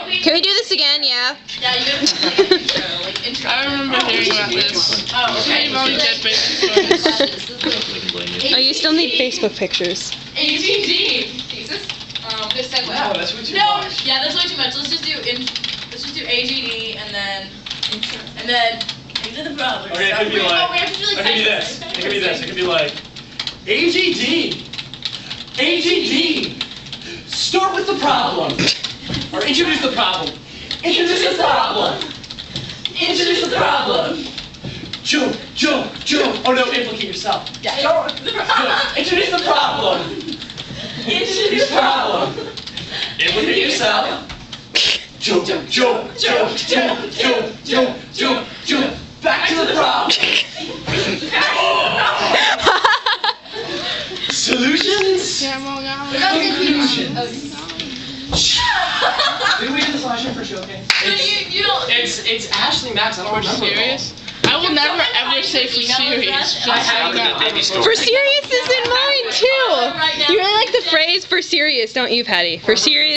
Can we do this again? Yeah. Yeah, you have to intro, like intro. I remember hearing about this. Oh, okay. You've always had Facebook. Oh, you still need Facebook pictures. AGD. Jesus. Good segue. Wow, that's way too No, much. yeah, that's way too much. Let's just do AGD and then into the problem. Okay, it could be like, we have to do like it could be this. It could be this. It could be like, AGD. AGD. Start with the problem. Or introduce the problem. Introduce the problem. Introduce the problem. Joke. Oh no, implicate yourself. Yeah. Introduce the problem. Introduce the problem. Implicate yourself. Joke. Back to the problem. Solutions. Conclusions. Did we do this last year for joking? You don't. It's Ashley Max. I don't For remember. serious? I will never ever say for serious. Just I have say that. For serious is in mine too. You really like the phrase "for serious," don't you, Patty? For serious.